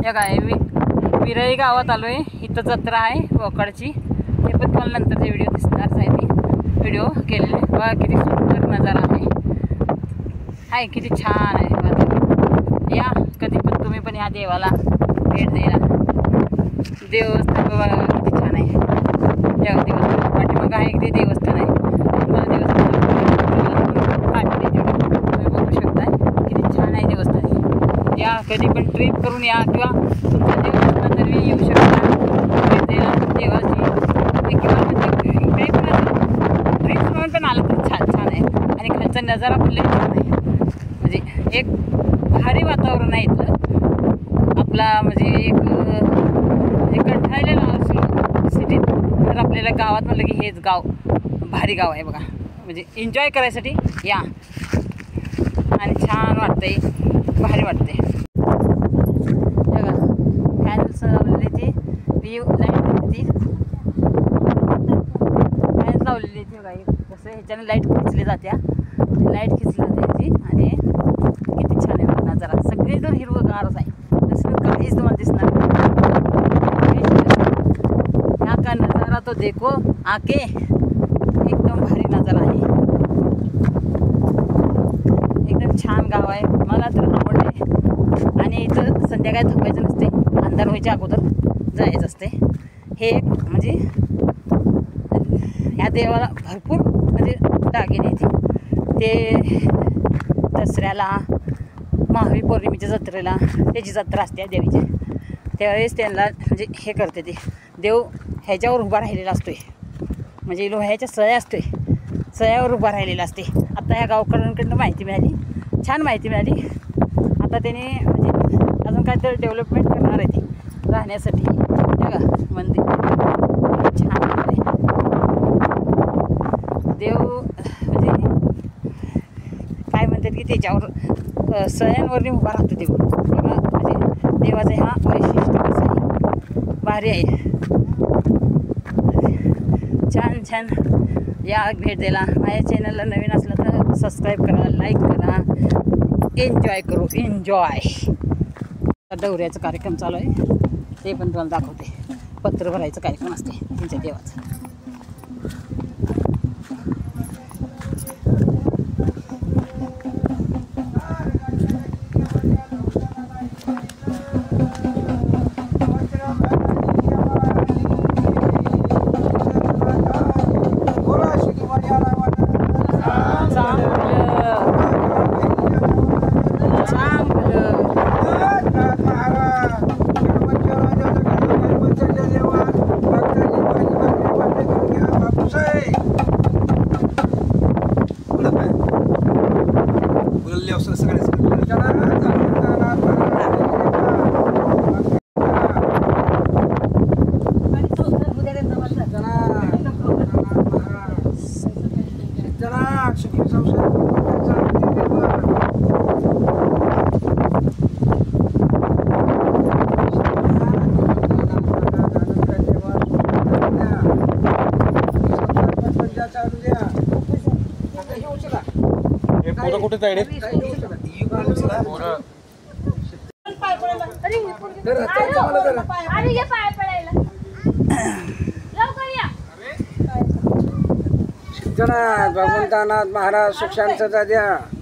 या काय विरळी गावात आलो आहे. इथं जत्रा आहे बोकडची. ते पण तुम्हाला नंतरचे व्हिडिओ दिसणारच आहे. ती व्हिडिओ केलेले बघा किती सुंदर नजारा आहे. किती छान आहे वातावरण. या कधी पण तुम्ही पण या देवाला भेट द्यायला. देवस्थान बघा किती छान आहे. या देवस्थान पाठीमागं आहे ते देवस्थान आहे. तुम्हाला देवस्थान तुम्ही बघू शकताय किती छान आहे देवस्थान. या कधी पण ट्रिप करून या किंवा तुमच्या देवस्थानात तरी येऊ शकता भेट द्यायला देवाची किंवा म्हणजे काही पण ट्रिप म्हणून पण आलं तर छान आहे. आणि खालचा नजारा पण लई छान आहे. म्हणजे एक भारी वातावरण आहे इथलं. आपला म्हणजे एक म्हणजे कंठाळलेला असलो सिटीत तर आपल्याला गावात म्हणलं की हेच गाव भारी गाव आहे बघा. म्हणजे एन्जॉय करायसाठी या आणि छान वाटतंय भारी वाटते. बघा फॅन्स लावलेली ती व्ह्यू लाईट ती फॅन्स लावलेली ती बघा. कसं ह्याच्याने लाईट खिचली जात्या. लाईट खिचली जाते ती आणि किती छान आहे बघा नजारा. सगळी जर हिरवंगारच आहे. दुसरं काहीच तुम्हाला दिसणार नाही. ह्या का नजारा तो देखो आके एकदम भारी नजारा आहे. एकदम छान गाव आहे. मला तर आवडले. आणि इथं संध्याकाळी थांबायचं नसते. अंधार व्हायच्या अगोदर जायचं असते. हे म्हणजे ह्या देवाला भरपूर म्हणजे दागिने ते दसऱ्याला महावीर पौर्णिमेच्या जत्रेला त्याची जत्रा असते देवीची. त्यावेळेस त्यांना म्हणजे हे करते ते देव ह्याच्यावर उभा राहिलेला असतोय. म्हणजे लोह्याच्या सळ्या असतोय. सळ्यावर उभा राहिलेला असते. आता ह्या गावकऱ्यांकडनं माहिती मिळाली. छान माहिती मिळाली. आता त्याने म्हणजे अजून काहीतरी डेव्हलपमेंट करणार आहे ती राहण्यासाठी. बघा मंदिर छान आहे. देव म्हणजे काय म्हणतात की त्याच्यावर सळ्यांवरती उभा राहतो देव बघा. म्हणजे देवाचा हा वैशिष्ट्य कसं आहे भारी आहे. छान या भेट द्यायला. माझ्या चॅनलला नवीन असलं तर सबस्क्राईब करा, लाईक करा. एन्जॉय करू एन्जॉय. दौऱ्याचा कार्यक्रम चालू आहे ते पण तुम्हाला दाखवते. पत्र भरायचं कार्यक्रम असते त्यांच्या देवाचं. कुठे जायडे भगवंतानाथ महाराज सुख शांतता द्या.